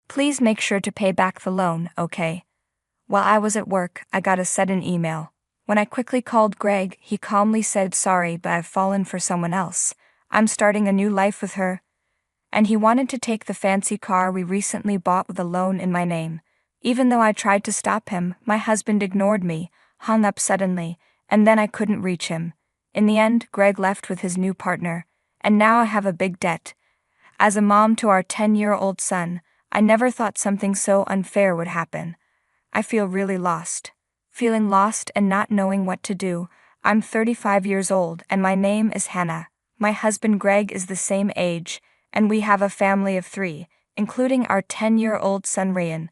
Please make sure to pay back the loan, okay? While I was at work, I got a sudden email. When I quickly called Greg, he calmly said, "Sorry, but I've fallen for someone else. I'm starting a new life with her." And he wanted to take the fancy car we recently bought with a loan in my name. Even though I tried to stop him, my husband ignored me, hung up suddenly, and then I couldn't reach him. In the end, Greg left with his new partner, and now I have a big debt. As a mom to our 10-year-old son, I never thought something so unfair would happen. I feel really lost. Feeling lost and not knowing what to do. I'm 35 years old and my name is Hannah. My husband Greg is the same age, and we have a family of 3, including our 10-year-old son Ryan.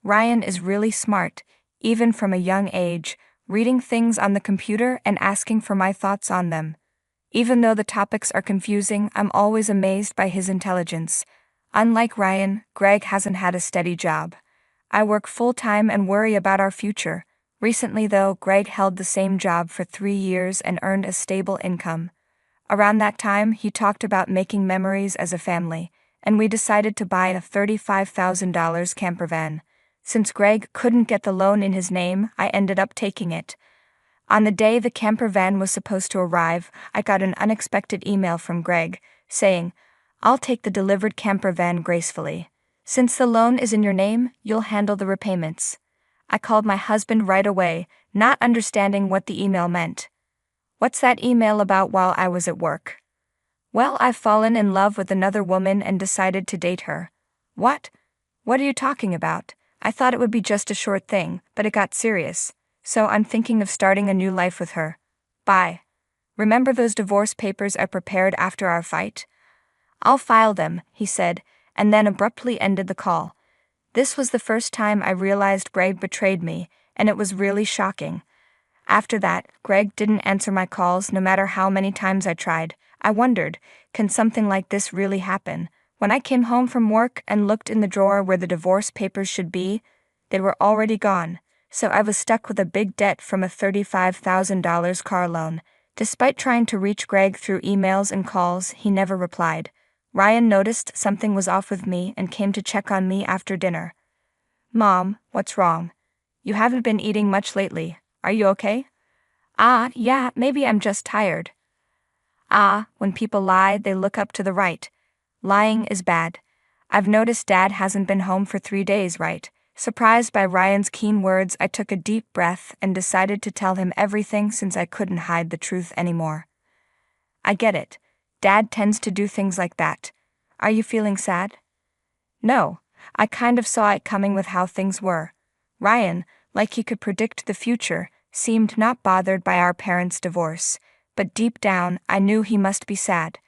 Ryan is really smart, even from a young age, reading things on the computer and asking for my thoughts on them. Even though the topics are confusing, I'm always amazed by his intelligence. Unlike Ryan, Greg hasn't had a steady job. I work full-time and worry about our future. Recently though, Greg held the same job for 3 years and earned a stable income. Around that time, he talked about making memories as a family, and we decided to buy a $35,000 camper van. Since Greg couldn't get the loan in his name, I ended up taking it. On the day the camper van was supposed to arrive, I got an unexpected email from Greg, saying, "I'll take the delivered camper van gracefully. Since the loan is in your name, you'll handle the repayments." I called my husband right away, not understanding what the email meant. "What's that email about?" while I was at work. "Well, I've fallen in love with another woman and decided to date her." "What? What are you talking about? I thought it would be just a short thing, but it got serious. So I'm thinking of starting a new life with her. Bye. Remember those divorce papers I prepared after our fight? I'll file them," he said, and then abruptly ended the call. This was the first time I realized Greg betrayed me, and it was really shocking. After that, Greg didn't answer my calls no matter how many times I tried. I wondered, can something like this really happen? When I came home from work and looked in the drawer where the divorce papers should be, they were already gone, so I was stuck with a big debt from a $35,000 car loan. Despite trying to reach Greg through emails and calls, he never replied. Ryan noticed something was off with me and came to check on me after dinner. "Mom, what's wrong? You haven't been eating much lately. Are you okay?" Yeah, maybe I'm just tired." When people lie, they look up to the right. Lying is bad. I've noticed Dad hasn't been home for 3 days, right? Surprised by Ryan's keen words, I took a deep breath and decided to tell him everything since I couldn't hide the truth anymore. "I get it. Dad tends to do things like that. Are you feeling sad?" "No, I kind of saw it coming with how things were." Ryan, like he could predict the future, seemed not bothered by our parents' divorce, but deep down I knew he must be sad.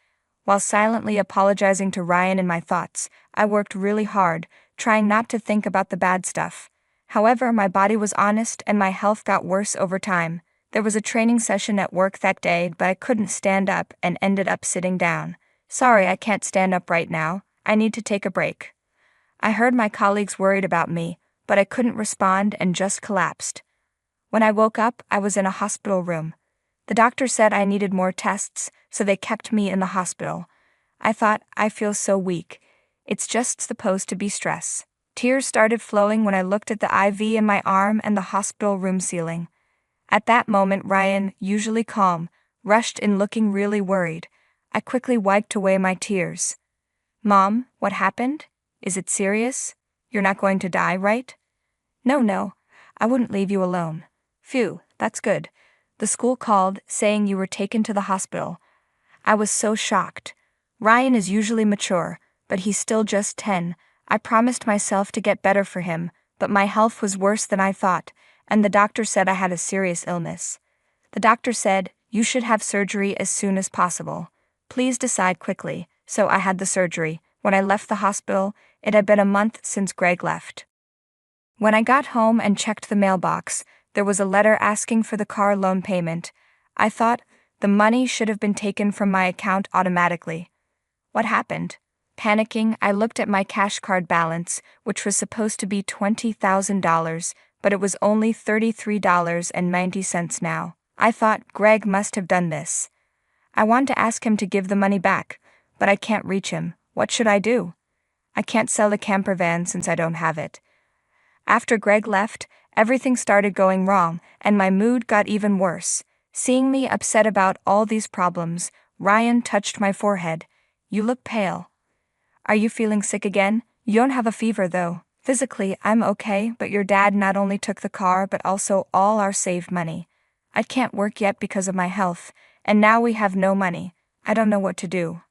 While silently apologizing to Ryan in my thoughts, I worked really hard, trying not to think about the bad stuff. However, my body was honest and my health got worse over time. There was a training session at work that day, but I couldn't stand up and ended up sitting down. "Sorry, I can't stand up right now. I need to take a break." I heard my colleagues worried about me, but I couldn't respond and just collapsed. When I woke up, I was in a hospital room. The doctor said I needed more tests, so they kept me in the hospital. I thought, I feel so weak. It's just supposed to be stress. Tears started flowing when I looked at the IV in my arm and the hospital room ceiling. At that moment, Ryan, usually calm, rushed in looking really worried. I quickly wiped away my tears. "Mom, what happened? Is it serious? You're not going to die, right?" No, I wouldn't leave you alone." "Phew, that's good. The school called, saying you were taken to the hospital." I was so shocked. Ryan is usually mature, but he's still just 10. I promised myself to get better for him, but my health was worse than I thought, and the doctor said I had a serious illness. The doctor said, "You should have surgery as soon as possible. Please decide quickly," so I had the surgery. When I left the hospital, it had been a month since Greg left. When I got home and checked the mailbox, there was a letter asking for the car loan payment. I thought, the money should have been taken from my account automatically. What happened? Panicking, I looked at my cash card balance, which was supposed to be $20,000, but it was only $33.90 now. I thought Greg must have done this. I want to ask him to give the money back, but I can't reach him. What should I do? I can't sell the camper van since I don't have it. After Greg left, everything started going wrong, and my mood got even worse. Seeing me upset about all these problems, Ryan touched my forehead. You look pale. Are you feeling sick again? You don't have a fever though. Physically, I'm okay, but your dad not only took the car but also all our saved money. I can't work yet because of my health, and now we have no money. I don't know what to do.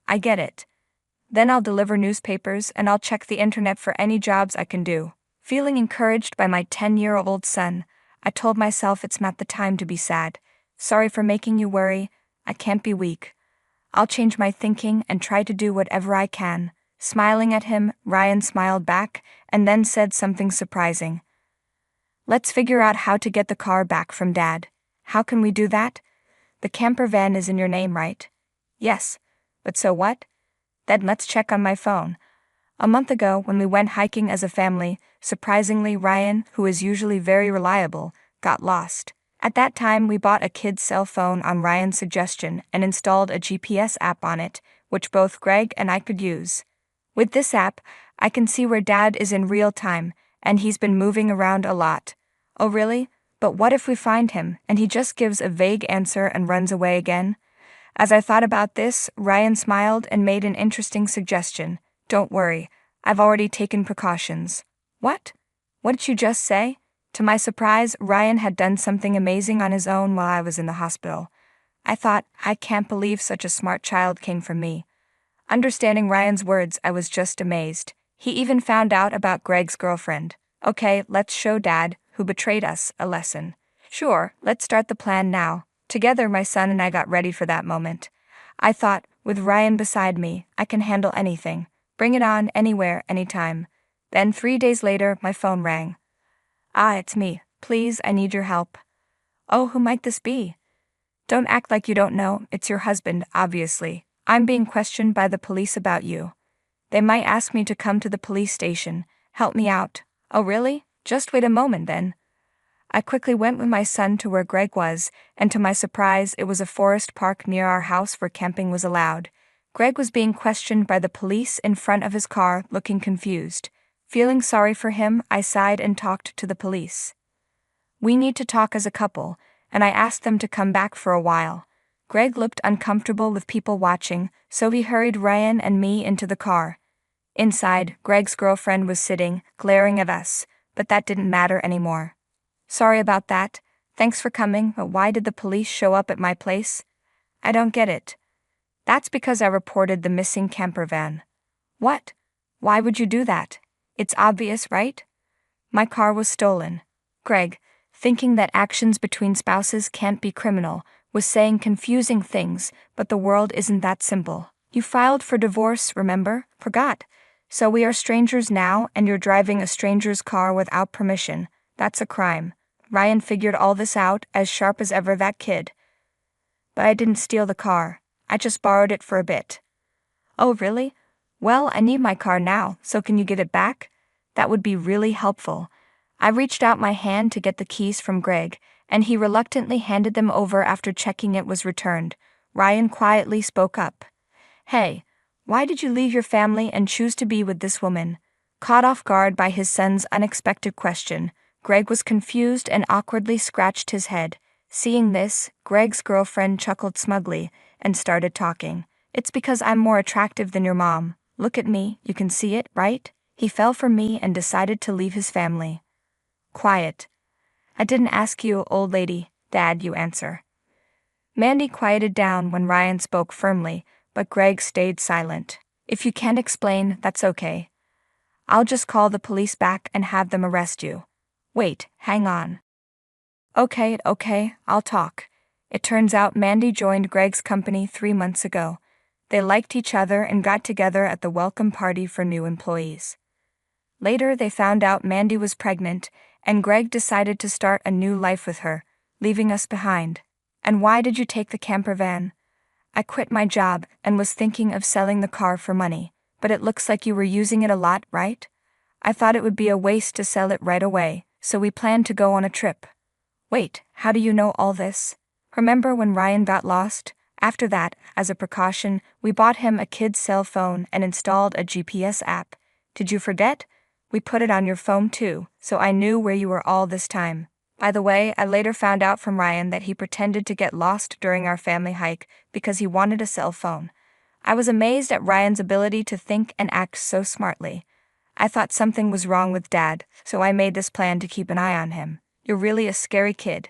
I get it. Then I'll deliver newspapers and I'll check the internet for any jobs I can do. Feeling encouraged by my 10-year-old son, I told myself it's not the time to be sad. Sorry for making you worry. I can't be weak. I'll change my thinking and try to do whatever I can. Smiling at him, Ryan smiled back and then said something surprising. Let's figure out how to get the car back from Dad. How can we do that? The camper van is in your name, right? Yes. But so what? Then let's check on my phone. A month ago, when we went hiking as a family, surprisingly Ryan, who is usually very reliable, got lost. At that time we bought a kid's cell phone on Ryan's suggestion and installed a GPS app on it, which both Greg and I could use. With this app, I can see where Dad is in real time, and he's been moving around a lot. Oh really? But what if we find him, and he just gives a vague answer and runs away again? As I thought about this, Ryan smiled and made an interesting suggestion. Don't worry, I've already taken precautions. What? What did you just say? To my surprise, Ryan had done something amazing on his own while I was in the hospital. I thought, I can't believe such a smart child came from me. Understanding Ryan's words, I was just amazed. He even found out about Greg's girlfriend. Okay, let's show Dad, who betrayed us, a lesson. Sure, let's start the plan now. Together my son and I got ready for that moment. I thought, with Ryan beside me, I can handle anything. Bring it on, anywhere, anytime. Then 3 days later, my phone rang. Ah, it's me. Please, I need your help. Oh, who might this be? Don't act like you don't know, it's your husband, obviously. I'm being questioned by the police about you. They might ask me to come to the police station. Help me out. Oh really? Just wait a moment then. I quickly went with my son to where Greg was, and to my surprise, it was a forest park near our house where camping was allowed. Greg was being questioned by the police in front of his car, looking confused. Feeling sorry for him, I sighed and talked to the police. We need to talk as a couple, and I asked them to come back for a while. Greg looked uncomfortable with people watching, so he hurried Ryan and me into the car. Inside, Greg's girlfriend was sitting, glaring at us, but that didn't matter anymore. Sorry about that. Thanks for coming, but why did the police show up at my place? I don't get it. That's because I reported the missing camper van. What? Why would you do that? It's obvious, right? My car was stolen. Greg, thinking that actions between spouses can't be criminal, was saying confusing things, but the world isn't that simple. You filed for divorce, remember? Forgot. So we are strangers now, and you're driving a stranger's car without permission. That's a crime. Ryan figured all this out, as sharp as ever, that kid. But I didn't steal the car. I just borrowed it for a bit. Oh really? Well, I need my car now, so can you get it back? That would be really helpful. I reached out my hand to get the keys from Greg, and he reluctantly handed them over after checking it was returned. Ryan quietly spoke up. Hey, why did you leave your family and choose to be with this woman? Caught off guard by his son's unexpected question, Greg was confused and awkwardly scratched his head. Seeing this, Greg's girlfriend chuckled smugly and started talking. It's because I'm more attractive than your mom. Look at me, you can see it, right? He fell for me and decided to leave his family. Quiet. I didn't ask you, old lady. Dad, you answer. Mandy quieted down when Ryan spoke firmly, but Greg stayed silent. If you can't explain, that's okay. I'll just call the police back and have them arrest you. Wait, hang on. Okay, I'll talk. It turns out Mandy joined Greg's company 3 months ago. They liked each other and got together at the welcome party for new employees. Later, they found out Mandy was pregnant, and Greg decided to start a new life with her, leaving us behind. And why did you take the camper van? I quit my job and was thinking of selling the car for money, but it looks like you were using it a lot, right? I thought it would be a waste to sell it right away, so we planned to go on a trip. Wait, how do you know all this? Remember when Ryan got lost? After that, as a precaution, we bought him a kid's cell phone and installed a GPS app. Did you forget? We put it on your phone too, so I knew where you were all this time. By the way, I later found out from Ryan that he pretended to get lost during our family hike because he wanted a cell phone. I was amazed at Ryan's ability to think and act so smartly. I thought something was wrong with Dad, so I made this plan to keep an eye on him. You're really a scary kid.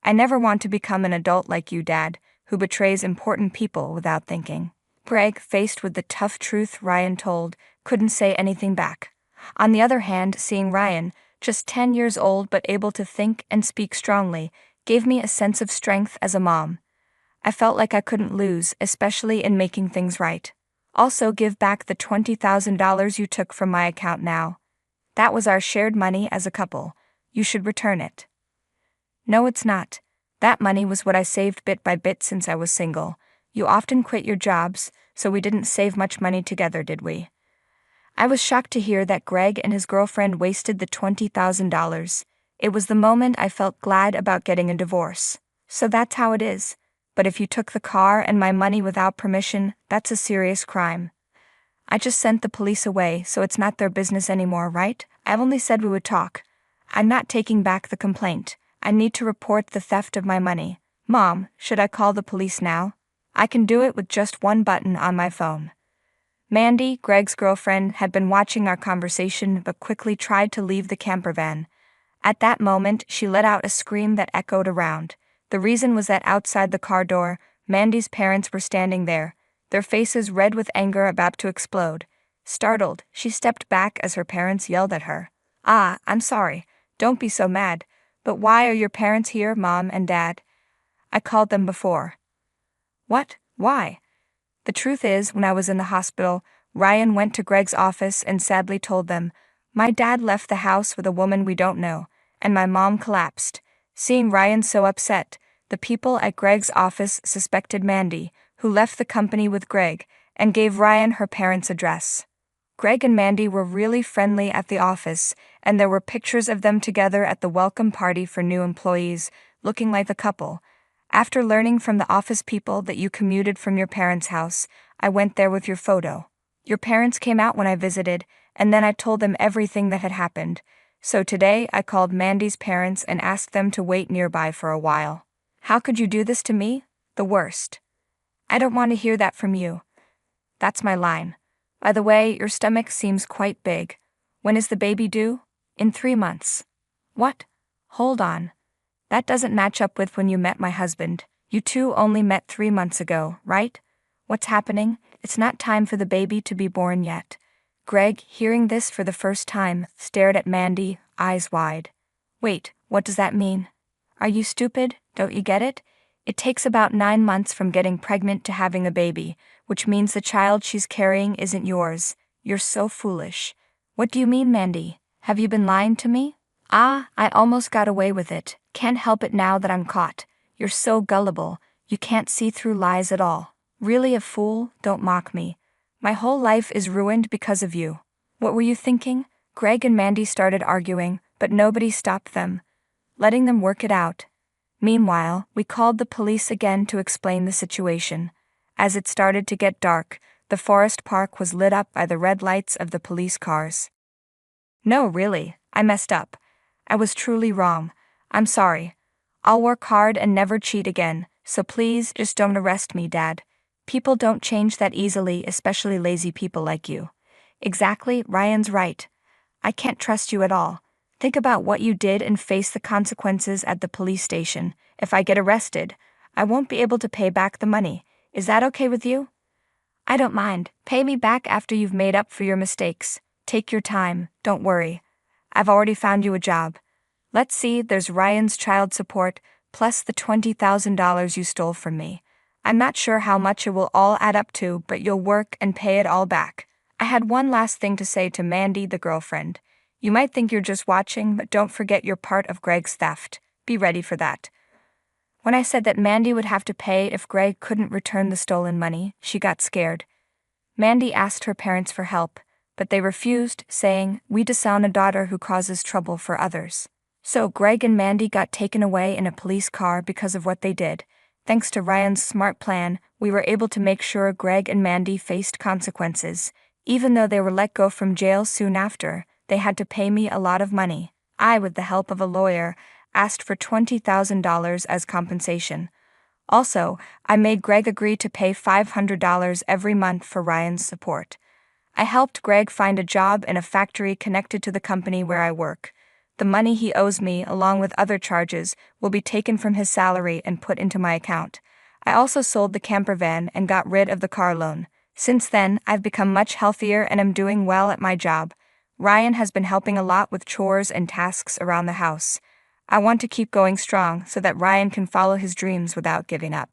I never want to become an adult like you, Dad, who betrays important people without thinking. Greg, faced with the tough truth Ryan told, couldn't say anything back. On the other hand, seeing Ryan, just 10 years old but able to think and speak strongly, gave me a sense of strength as a mom. I felt like I couldn't lose, especially in making things right. Also, give back the $20,000 you took from my account now. That was our shared money as a couple. You should return it. No, it's not. That money was what I saved bit by bit since I was single. You often quit your jobs, so we didn't save much money together, did we? I was shocked to hear that Greg and his girlfriend wasted the $20,000. It was the moment I felt glad about getting a divorce. So that's how it is. But if you took the car and my money without permission, that's a serious crime. I just sent the police away, so it's not their business anymore, right? I've only said we would talk. I'm not taking back the complaint. I need to report the theft of my money. Mom, should I call the police now? I can do it with just one button on my phone. Mandy, Greg's girlfriend, had been watching our conversation but quickly tried to leave the camper van. At that moment, she let out a scream that echoed around. The reason was that outside the car door, Mandy's parents were standing there, their faces red with anger about to explode. Startled, she stepped back as her parents yelled at her. I'm sorry. Don't be so mad. But why are your parents here, Mom and Dad? I called them before. What? Why? The truth is, when I was in the hospital, Ryan went to Greg's office and sadly told them, my dad left the house with a woman we don't know, and my mom collapsed. Seeing Ryan so upset, the people at Greg's office suspected Mandy, who left the company with Greg, and gave Ryan her parents' address. Greg and Mandy were really friendly at the office, and there were pictures of them together at the welcome party for new employees, looking like a couple. After learning from the office people that you commuted from your parents' house, I went there with your photo. Your parents came out when I visited, and then I told them everything that had happened. So today I called Mandy's parents and asked them to wait nearby for a while. How could you do this to me? The worst. I don't want to hear that from you. That's my line. By the way, your stomach seems quite big. When is the baby due? In 3 months. What? Hold on. That doesn't match up with when you met my husband. You two only met 3 months ago, right? What's happening? It's not time for the baby to be born yet. Greg, hearing this for the first time, stared at Mandy, eyes wide. Wait, what does that mean? Are you stupid? Don't you get it? It takes about 9 months from getting pregnant to having a baby, which means the child she's carrying isn't yours. You're so foolish. What do you mean, Mandy? Have you been lying to me? I almost got away with it. Can't help it now that I'm caught. You're so gullible. You can't see through lies at all. Really a fool? Don't mock me. My whole life is ruined because of you. What were you thinking? Greg and Mandy started arguing, but nobody stopped them, letting them work it out. Meanwhile, we called the police again to explain the situation. As it started to get dark, the forest park was lit up by the red lights of the police cars. No, really, I messed up. I was truly wrong. I'm sorry. I'll work hard and never cheat again, so please just don't arrest me, Dad. People don't change that easily, especially lazy people like you. Exactly, Ryan's right. I can't trust you at all. Think about what you did and face the consequences at the police station. If I get arrested, I won't be able to pay back the money. Is that okay with you? I don't mind. Pay me back after you've made up for your mistakes. Take your time, don't worry. I've already found you a job. Let's see, there's Ryan's child support, plus the $20,000 you stole from me. I'm not sure how much it will all add up to, but you'll work and pay it all back. I had one last thing to say to Mandy, the girlfriend. You might think you're just watching, but don't forget you're part of Greg's theft. Be ready for that. When I said that Mandy would have to pay if Greg couldn't return the stolen money, she got scared. Mandy asked her parents for help, but they refused, saying, "We disown a daughter who causes trouble for others." So Greg and Mandy got taken away in a police car because of what they did. Thanks to Ryan's smart plan, we were able to make sure Greg and Mandy faced consequences. Even though they were let go from jail soon after, they had to pay me a lot of money. I, with the help of a lawyer, asked for $20,000 as compensation. Also, I made Greg agree to pay $500 every month for Ryan's support. I helped Greg find a job in a factory connected to the company where I work. The money he owes me, along with other charges, will be taken from his salary and put into my account. I also sold the camper van and got rid of the car loan. Since then, I've become much healthier and am doing well at my job. Ryan has been helping a lot with chores and tasks around the house. I want to keep going strong so that Ryan can follow his dreams without giving up.